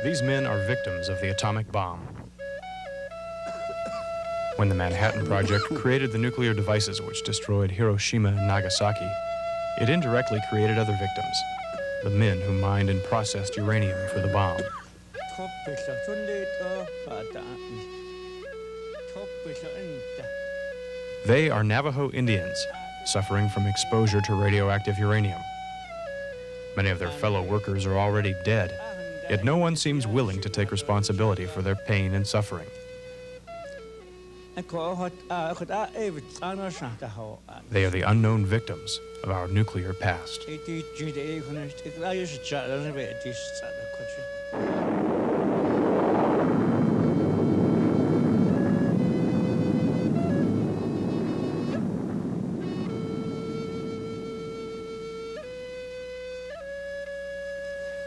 These men are victims of the atomic bomb. When the Manhattan Project created the nuclear devices which destroyed Hiroshima and Nagasaki, it indirectly created other victims, the men who mined and processed uranium for the bomb. They are Navajo Indians, suffering from exposure to radioactive uranium. Many of their fellow workers are already dead, yet no one seems willing to take responsibility for their pain and suffering. They are the unknown victims of our nuclear past.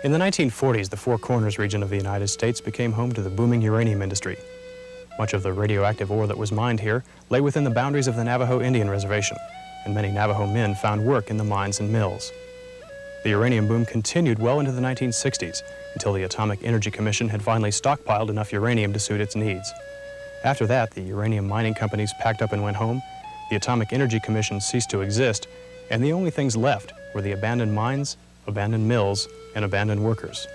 In the 1940s, the Four Corners region of the United States became home to the booming uranium industry. Much of the radioactive ore that was mined here lay within the boundaries of the Navajo Indian Reservation, and many Navajo men found work in the mines and mills. The uranium boom continued well into the 1960s, until the Atomic Energy Commission had finally stockpiled enough uranium to suit its needs. After that, the uranium mining companies packed up and went home, the Atomic Energy Commission ceased to exist, and the only things left were the abandoned mines, abandoned mills, and abandoned workers.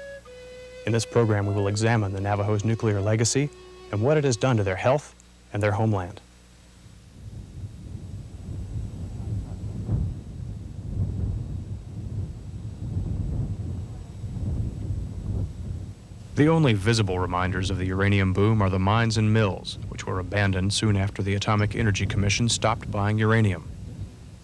In this program, we will examine the Navajo's nuclear legacy and what it has done to their health and their homeland. The only visible reminders of the uranium boom are the mines and mills, which were abandoned soon after the Atomic Energy Commission stopped buying uranium.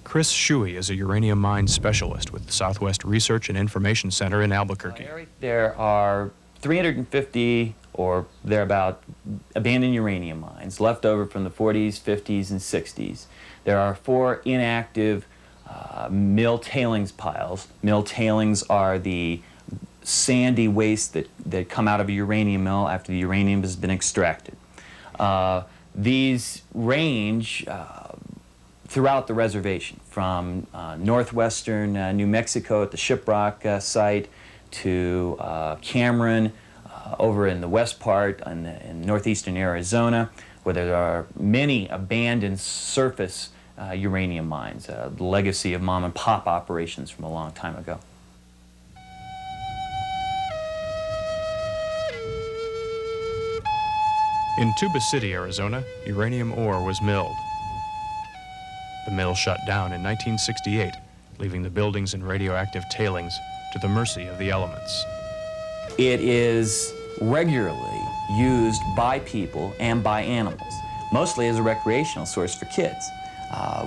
Chris Shuey is a uranium mine specialist with the Southwest Research and Information Center in Albuquerque. There are 350 or thereabout abandoned uranium mines left over from the 40s, 50s, and 60s. There are 4 inactive mill tailings piles. Mill tailings are the sandy waste that come out of a uranium mill after the uranium has been extracted. These range throughout the reservation, from northwestern New Mexico at the Shiprock site to Cameron, over in the west part in northeastern Arizona, where there are many abandoned surface uranium mines, the legacy of mom and pop operations from a long time ago. In Tuba City, Arizona, uranium ore was milled. The mill shut down in 1968, leaving the buildings and radioactive tailings to the mercy of the elements. It is regularly used by people and by animals, mostly as a recreational source for kids.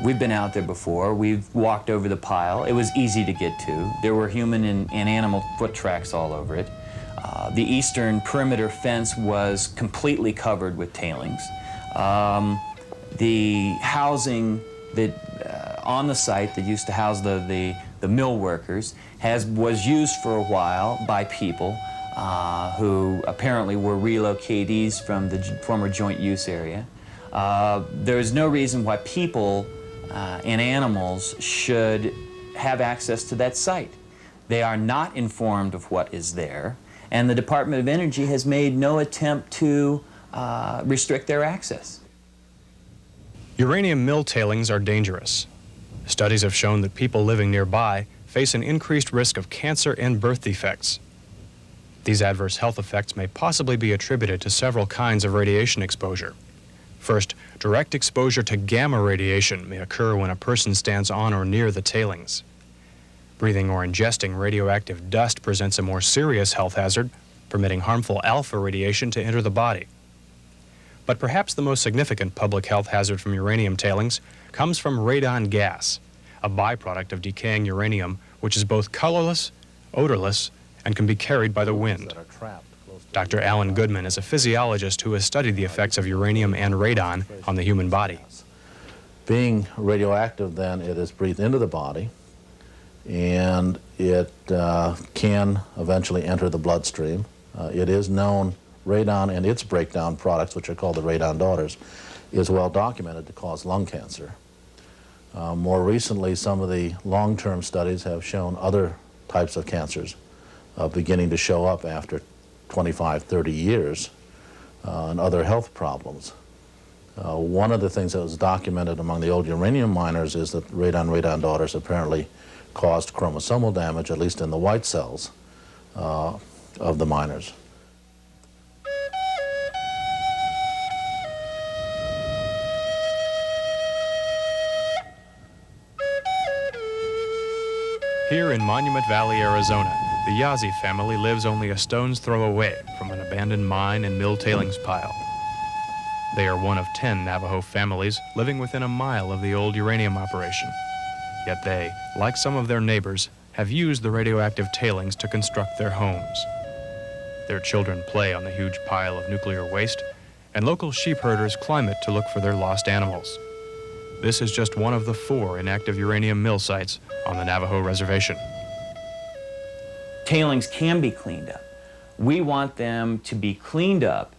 We've been out there before. We've walked over the pile. It was easy to get to. There were human and animal foot tracks all over it. The eastern perimeter fence was completely covered with tailings. The housing that on the site that used to house the mill workers was used for a while by people who apparently were relocatees from the former joint use area. There's no reason why people and animals should have access to that site. They are not informed of what is there, and the Department of Energy has made no attempt to restrict their access. Uranium mill tailings are dangerous. Studies have shown that people living nearby face an increased risk of cancer and birth defects. These adverse health effects may possibly be attributed to several kinds of radiation exposure. First, direct exposure to gamma radiation may occur when a person stands on or near the tailings. Breathing or ingesting radioactive dust presents a more serious health hazard, permitting harmful alpha radiation to enter the body. But perhaps the most significant public health hazard from uranium tailings comes from radon gas, a byproduct of decaying uranium, which is both colorless, odorless, and can be carried by the wind. Dr. Alan Goodman is a physiologist who has studied the effects of uranium and radon on the human body. Being radioactive, then, it is breathed into the body, and it can eventually enter the bloodstream. It is known radon and its breakdown products, which are called the radon daughters, is well documented to cause lung cancer. More recently, some of the long-term studies have shown other types of cancers beginning to show up after 25, 30 years and other health problems. One of the things that was documented among the old uranium miners is that radon daughters apparently caused chromosomal damage, at least in the white cells of the miners. Here in Monument Valley, Arizona, the Yazzie family lives only a stone's throw away from an abandoned mine and mill tailings pile. They are one of 10 Navajo families living within a mile of the old uranium operation. Yet they, like some of their neighbors, have used the radioactive tailings to construct their homes. Their children play on the huge pile of nuclear waste, and local sheep herders climb it to look for their lost animals. This is just one of the 4 inactive uranium mill sites on the Navajo Reservation. Tailings can be cleaned up. We want them to be cleaned up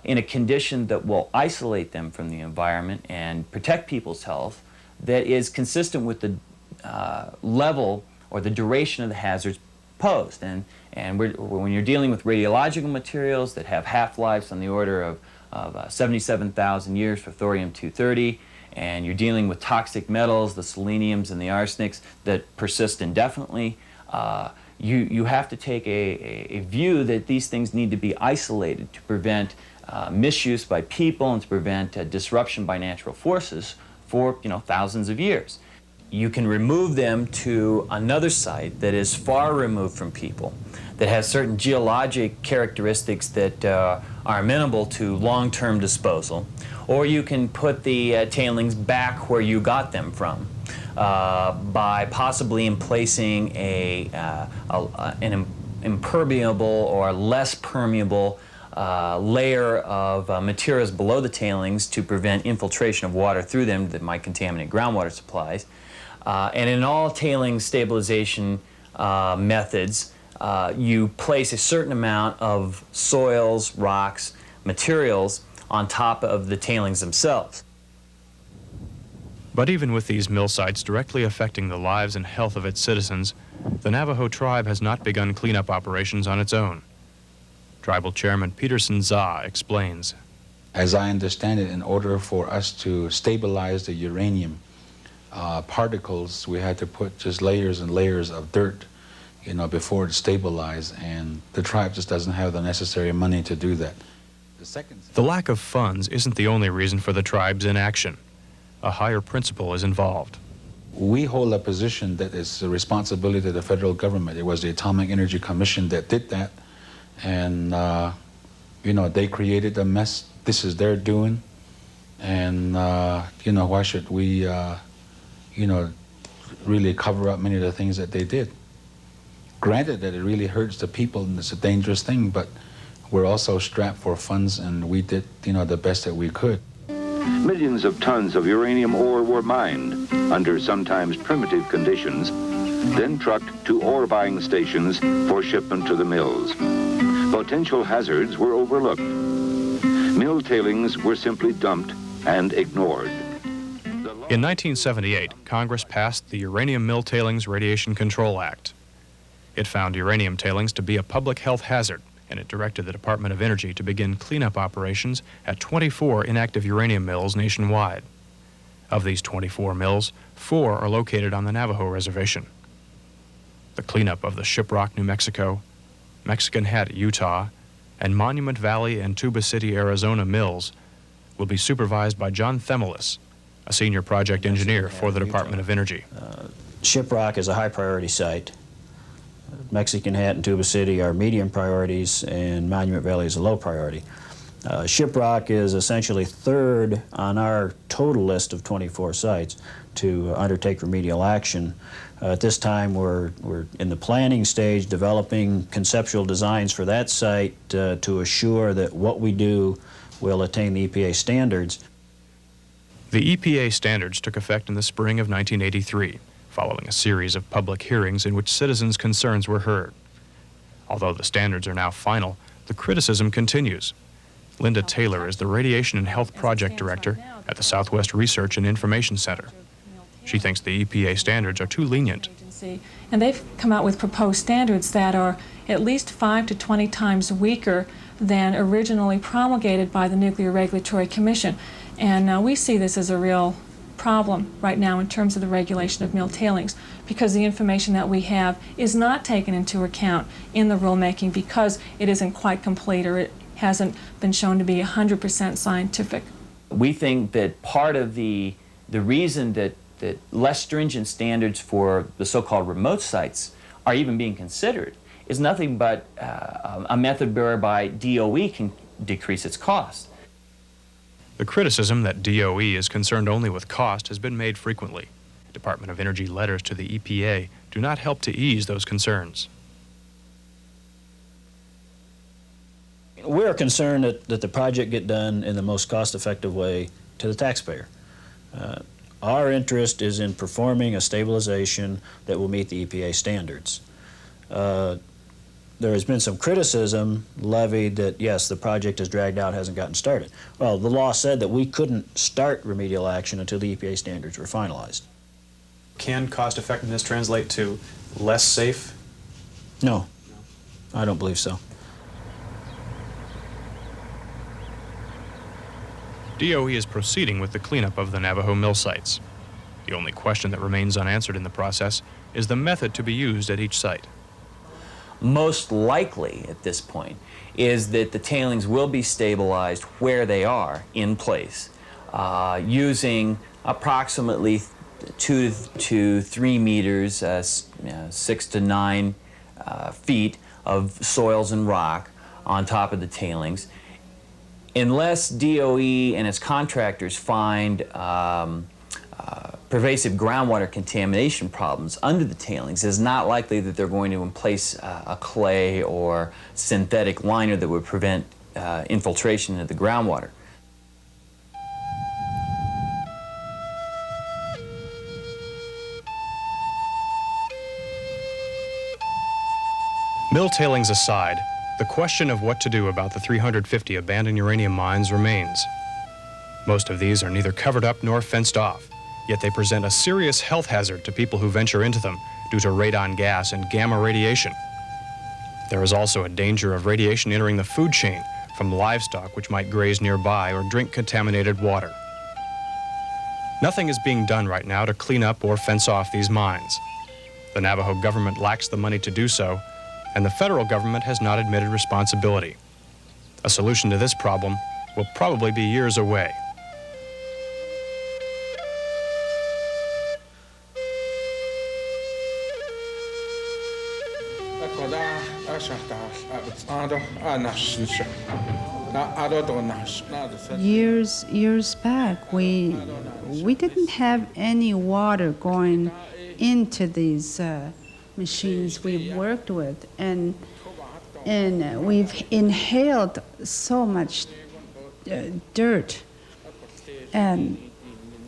in a condition that will isolate them from the environment and protect people's health, that is consistent with the level or the duration of the hazards posed. And when you're dealing with radiological materials that have half-lives on the order of 77,000 years for thorium-230, and you're dealing with toxic metals, the seleniums and the arsenics that persist indefinitely, you have to take a view that these things need to be isolated to prevent misuse by people and to prevent disruption by natural forces for thousands of years. You can remove them to another site that is far removed from people, that has certain geologic characteristics that are amenable to long-term disposal, or you can put the tailings back where you got them from by possibly emplacing an impermeable or less permeable layer of materials below the tailings to prevent infiltration of water through them that might contaminate groundwater supplies. And in all tailings stabilization methods, you place a certain amount of soils, rocks, materials on top of the tailings themselves. But even with these mill sites directly affecting the lives and health of its citizens, the Navajo tribe has not begun cleanup operations on its own. Tribal Chairman Peterson Zah explains. As I understand it, in order for us to stabilize the uranium particles, we had to put just layers and layers of dirt, before it stabilized, and the tribe just doesn't have the necessary money to do that. The lack of funds isn't the only reason for the tribe's inaction. A higher principle is involved. We hold a position that is the responsibility of the federal government. It was the Atomic Energy Commission that did that, and they created a mess. This is their doing, and why should we really cover up many of the things that they did? Granted that it really hurts the people and it's a dangerous thing, but we're also strapped for funds, and we did the best that we could. Millions of tons of uranium ore were mined under sometimes primitive conditions, then trucked to ore buying stations for shipment to the mills. Potential hazards were overlooked. Mill tailings were simply dumped and ignored. In 1978, Congress passed the Uranium Mill Tailings Radiation Control Act. It found uranium tailings to be a public health hazard, and it directed the Department of Energy to begin cleanup operations at 24 inactive uranium mills nationwide. Of these 24 mills, 4 are located on the Navajo Reservation. The cleanup of the Shiprock, New Mexico, Mexican Hat, Utah, and Monument Valley and Tuba City, Arizona mills will be supervised by John Themelis, a senior project engineer for the Department of Energy. Shiprock is a high priority site. Mexican Hat and Tuba City are medium priorities, and Monument Valley is a low priority. Shiprock is essentially third on our total list of 24 sites to undertake remedial action. At this time, we're in the planning stage, developing conceptual designs for that site to assure that what we do will attain the EPA standards. The EPA standards took effect in the spring of 1983, following a series of public hearings in which citizens' concerns were heard. Although the standards are now final, the criticism continues. Linda Taylor is the Radiation and Health Project Director at the Southwest Research and Information Center. She thinks the EPA standards are too lenient Agency, and they've come out with proposed standards that are at least 5 to 20 times weaker than originally promulgated by the Nuclear Regulatory Commission. And we see this as a real problem right now in terms of the regulation of mill tailings, because the information that we have is not taken into account in the rulemaking because it isn't quite complete or it hasn't been shown to be 100% scientific. We think that part of the reason that less stringent standards for the so-called remote sites are even being considered is nothing but a method whereby DOE can decrease its cost. The criticism that DOE is concerned only with cost has been made frequently. Department of Energy letters to the EPA do not help to ease those concerns. We're concerned that the project get done in the most cost-effective way to the taxpayer. Our interest is in performing a stabilization that will meet the EPA standards. There has been some criticism levied that, yes, the project is dragged out, hasn't gotten started. Well, the law said that we couldn't start remedial action until the EPA standards were finalized. Can cost effectiveness translate to less safe? No, I don't believe so. DOE is proceeding with the cleanup of the Navajo mill sites. The only question that remains unanswered in the process is the method to be used at each site. Most likely at this point is that the tailings will be stabilized where they are in place using approximately 2 to 3 meters, 6 to 9 feet of soils and rock on top of the tailings. Unless DOE and its contractors find pervasive groundwater contamination problems under the tailings, it's not likely that they're going to place a clay or synthetic liner that would prevent infiltration into the groundwater. Mill tailings aside, the question of what to do about the 350 abandoned uranium mines remains. Most of these are neither covered up nor fenced off, yet they present a serious health hazard to people who venture into them due to radon gas and gamma radiation. There is also a danger of radiation entering the food chain from livestock which might graze nearby or drink contaminated water. Nothing is being done right now to clean up or fence off these mines. The Navajo government lacks the money to do so, and the federal government has not admitted responsibility. A solution to this problem will probably be years away. Years back, we didn't have any water going into these machines we worked with, and we've inhaled so much dirt, and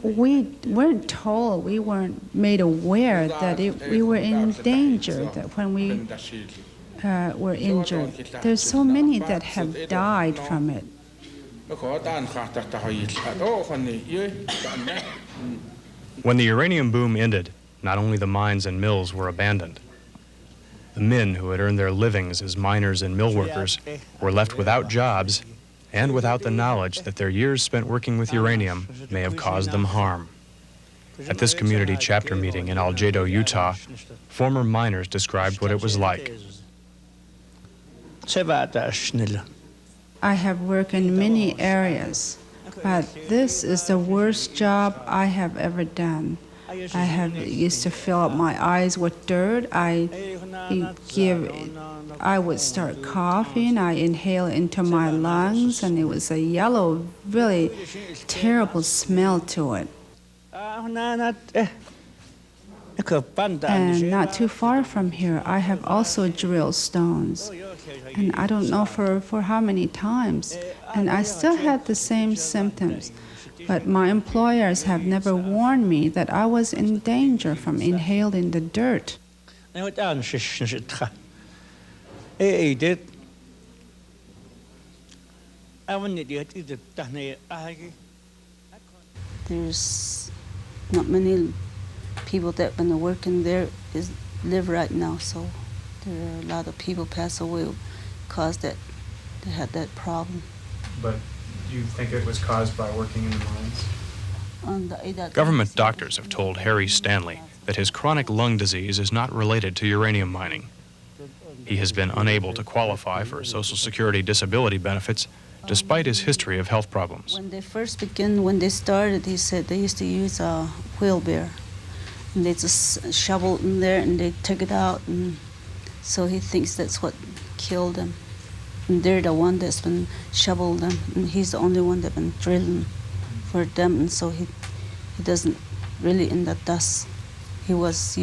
we weren't told, we weren't made aware that we were in danger, that when we were injured. There's so many that have died from it. When the uranium boom ended, not only the mines and mills were abandoned. The men who had earned their livings as miners and mill workers were left without jobs and without the knowledge that their years spent working with uranium may have caused them harm. At this community chapter meeting in Aljedo, Utah, former miners described what it was like. I have worked in many areas, but this is the worst job I have ever done. I used to fill up my eyes with dirt. I would start coughing. I inhale into my lungs, and it was a yellow, really terrible smell to it. And not too far from here, I have also drilled stones. And I don't know for how many times. And I still had the same symptoms. But my employers have never warned me that I was in danger from inhaling the dirt. There's not many people that when they're working there live right now. So there are a lot of people pass away because that they had that problem. But do you think it was caused by working in the mines? Government Government doctors have told Harry Stanley that his chronic lung disease is not related to uranium mining. He has been unable to qualify for Social Security disability benefits despite his history of health problems. When they first began, when they started, he said they used to use a wheelbarrow. And they just shovel in there and they took it out. And so he thinks that's what killed them. And they're the one that's been shoveling them. And he's the only one that's been drilling for them. And so he doesn't really in the dust. He was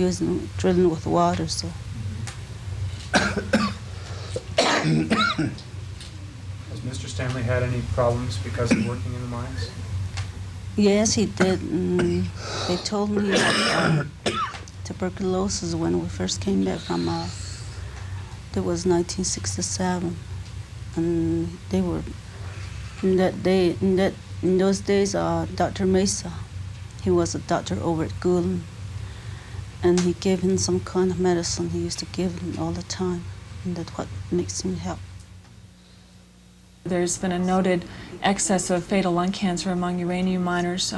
drilling with water, so. Has Mr. Stanley had any problems because of working in the mines? Yes, he did. They told me he had tuberculosis when we first came back from, it was 1967. And they were, in those days, Dr. Mesa, he was a doctor over at Goulden. And he gave him some kind of medicine he used to give him all the time. And that's what makes him help. There's been a noted excess of fatal lung cancer among uranium miners,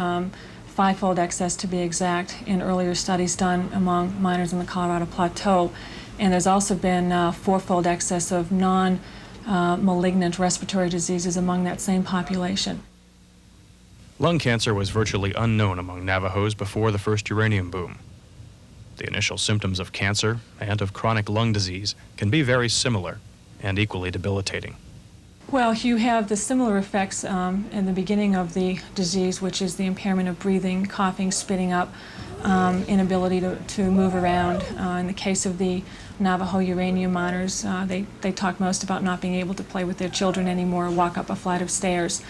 fivefold excess to be exact, in earlier studies done among miners in the Colorado Plateau. And there's also been fourfold excess of non-malignant respiratory diseases among that same population. Lung cancer was virtually unknown among Navajos before the first uranium boom. The initial symptoms of cancer and of chronic lung disease can be very similar and equally debilitating. Well, you have the similar effects in the beginning of the disease, which is the impairment of breathing, coughing, spitting up, inability to move around. In the case of the Navajo uranium miners, they talk most about not being able to play with their children anymore, walk up a flight of stairs.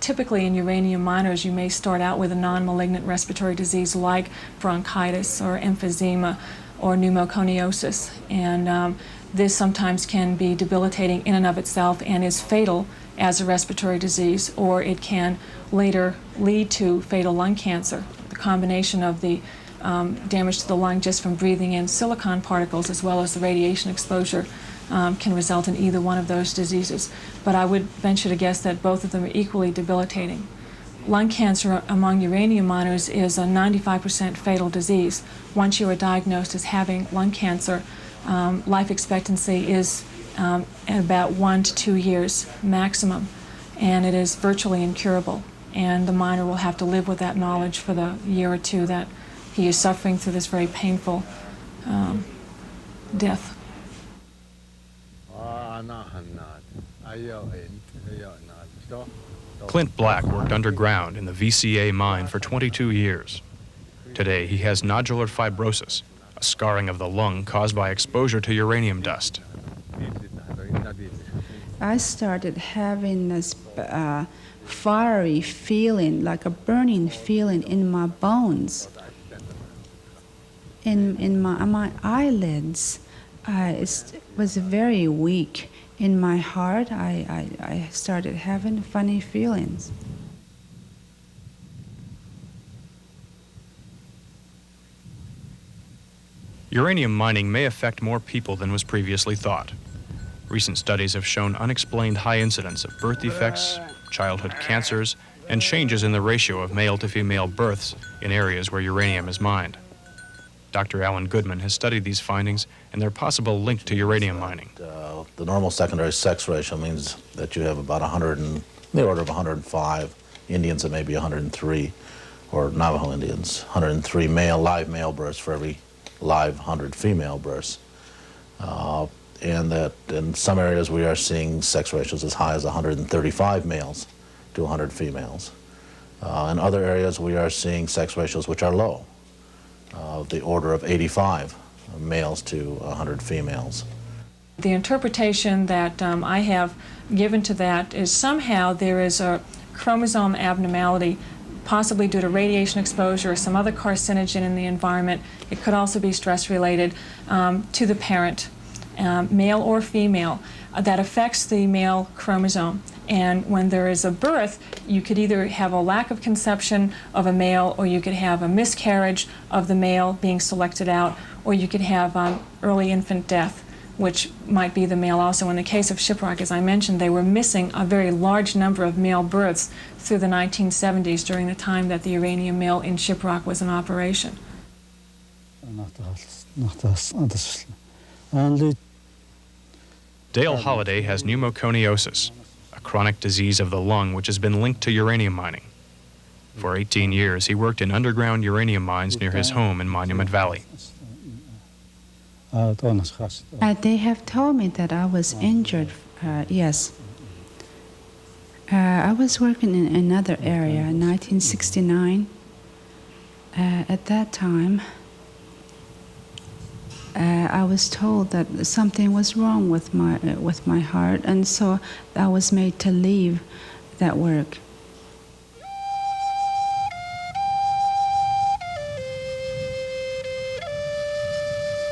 Typically in uranium miners, you may start out with a non-malignant respiratory disease like bronchitis or emphysema or pneumoconiosis. And this sometimes can be debilitating in and of itself and is fatal as a respiratory disease, or it can later lead to fatal lung cancer. The combination of the damage to the lung just from breathing in silicon particles as well as the radiation exposure can result in either one of those diseases. But I would venture to guess that both of them are equally debilitating. Lung cancer among uranium miners is a 95% fatal disease. Once you are diagnosed as having lung cancer, life expectancy is at about 1 to 2 years maximum, and it is virtually incurable. And the miner will have to live with that knowledge for the year or two that he is suffering through this very painful death. Clint Black worked underground in the VCA mine for 22 years. Today, he has nodular fibrosis, a scarring of the lung caused by exposure to uranium dust. I started having this fiery feeling, like a burning feeling in my bones, in my eyelids. It was very weak. In my heart, I started having funny feelings. Uranium mining may affect more people than was previously thought. Recent studies have shown unexplained high incidence of birth defects, childhood cancers, and changes in the ratio of male to female births in areas where uranium is mined. Dr. Alan Goodman has studied these findings and their possible link to uranium mining. The normal secondary sex ratio means that you have about 100 in the order of 105 Indians and maybe 103, or Navajo Indians, 103 live male births for every live 100 female births. And that in some areas we are seeing sex ratios as high as 135 males to 100 females. In other areas we are seeing sex ratios which are low, the order of 85 males to 100 females. The interpretation that I have given to that is somehow there is a chromosome abnormality, possibly due to radiation exposure or some other carcinogen in the environment. It could also be stress-related to the parent, male or female, that affects the male chromosome. And when there is a birth, you could either have a lack of conception of a male, or you could have a miscarriage of the male being selected out, or you could have early infant death, which might be the male also. In the case of Shiprock, as I mentioned, they were missing a very large number of male births through the 1970s during the time that the uranium mill in Shiprock was in operation. Dale Holliday has pneumoconiosis, a chronic disease of the lung which has been linked to uranium mining. For 18 years, he worked in underground uranium mines near his home in Monument Valley. They have told me that I was injured, yes. I was working in another area in 1969. At that time, I was told that something was wrong with my heart, and so I was made to leave that work.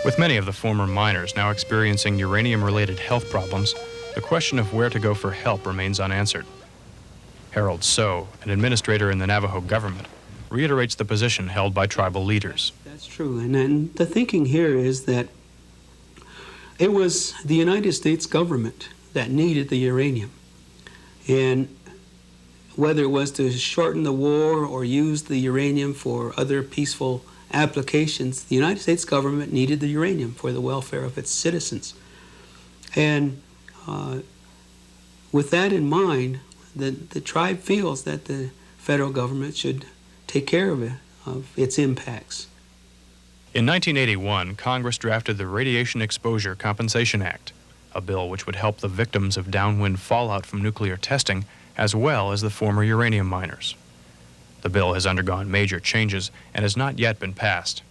With many of the former miners now experiencing uranium-related health problems, the question of where to go for help remains unanswered. Harold So, an administrator in the Navajo government, reiterates the position held by tribal leaders. That's true, and the thinking here is that it was the United States government that needed the uranium. And whether it was to shorten the war or use the uranium for other peaceful applications, the United States government needed the uranium for the welfare of its citizens. And with that in mind, the tribe feels that the federal government should take care of its impacts. In 1981, Congress drafted the Radiation Exposure Compensation Act, a bill which would help the victims of downwind fallout from nuclear testing, as well as the former uranium miners. The bill has undergone major changes and has not yet been passed.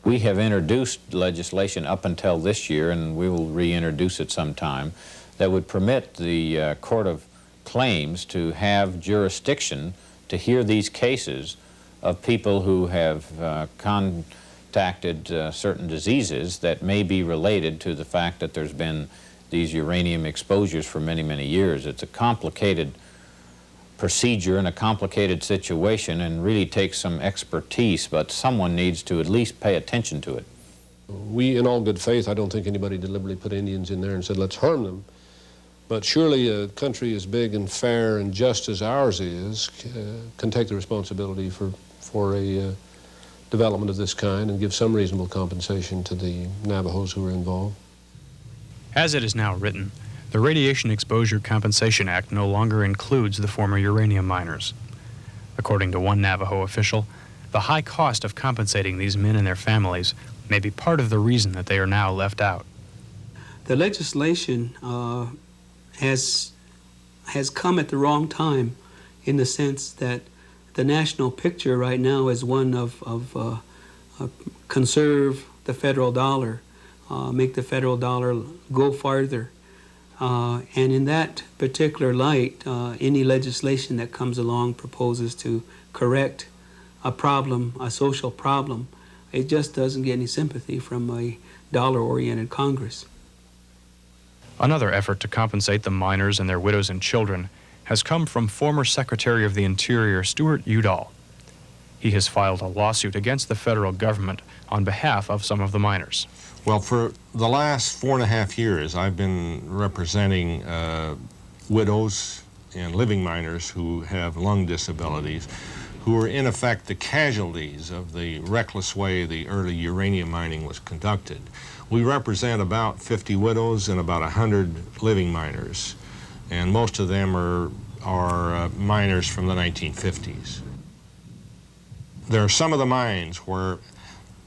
We have introduced legislation up until this year, and we will reintroduce it sometime, that would permit the Court of Claims to have jurisdiction to hear these cases of people who have contacted certain diseases that may be related to the fact that there's been these uranium exposures for many, many years. It's a complicated procedure and a complicated situation, and really takes some expertise, but someone needs to at least pay attention to it. We, in all good faith, I don't think anybody deliberately put Indians in there and said, let's harm them. But surely a country as big and fair and just as ours is can take the responsibility for a development of this kind and give some reasonable compensation to the Navajos who are involved. As it is now written, the Radiation Exposure Compensation Act no longer includes the former uranium miners. According to one Navajo official, the high cost of compensating these men and their families may be part of the reason that they are now left out. The legislation has come at the wrong time, in the sense that the national picture right now is one of conserve the federal dollar, make the federal dollar go farther. And in that particular light, any legislation that comes along proposes to correct a problem, a social problem. It just doesn't get any sympathy from a dollar-oriented Congress. Another effort to compensate the miners and their widows and children has come from former Secretary of the Interior Stuart Udall. He has filed a lawsuit against the federal government on behalf of some of the miners. Well, for the last 4.5 years, I've been representing widows and living miners who have lung disabilities, who are in effect the casualties of the reckless way the early uranium mining was conducted. We represent about 50 widows and about 100 living miners, and most of them are miners from the 1950s. There are some of the mines where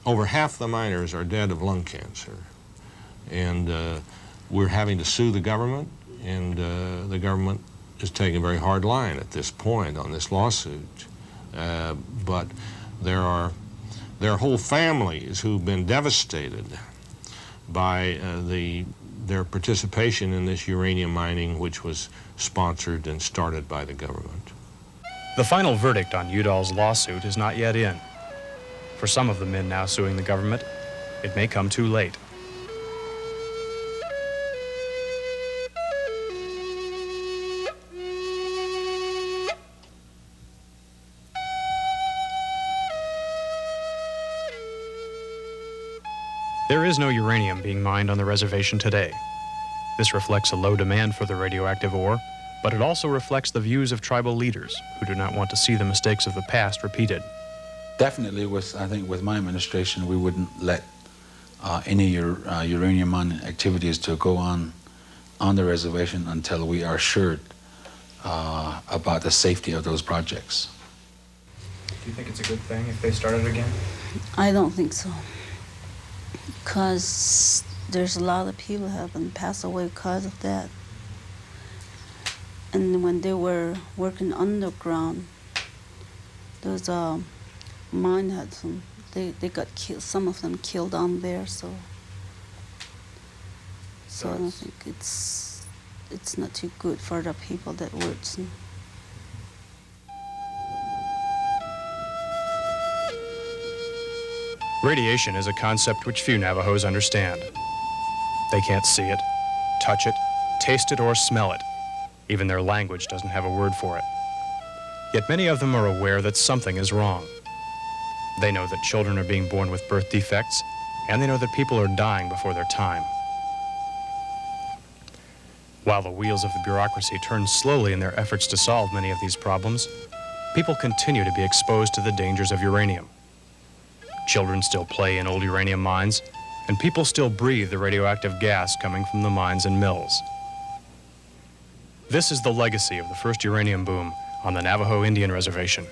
over half the miners are dead of lung cancer, and we're having to sue the government, and the government is taking a very hard line at this point on this lawsuit. But there are whole families who've been devastated by their participation in this uranium mining, which was sponsored and started by the government. The final verdict on Udall's lawsuit is not yet in. For some of the men now suing the government, it may come too late. There is no uranium being mined on the reservation today. This reflects a low demand for the radioactive ore, but it also reflects the views of tribal leaders who do not want to see the mistakes of the past repeated. Definitely, I think with my administration, we wouldn't let any uranium mining activities to go on the reservation until we are assured about the safety of those projects. Do you think it's a good thing if they started again? I don't think so, because there's a lot of people have been passed away because of that. And when they were working underground, those mine had some, they got killed, some of them killed down there, so I don't think it's not too good for the people that works. Radiation is a concept which few Navajos understand. They can't see it, touch it, taste it, or smell it. Even their language doesn't have a word for it. Yet many of them are aware that something is wrong. They know that children are being born with birth defects, and they know that people are dying before their time. While the wheels of the bureaucracy turn slowly in their efforts to solve many of these problems, people continue to be exposed to the dangers of uranium. Children still play in old uranium mines, and people still breathe the radioactive gas coming from the mines and mills. This is the legacy of the first uranium boom on the Navajo Indian Reservation.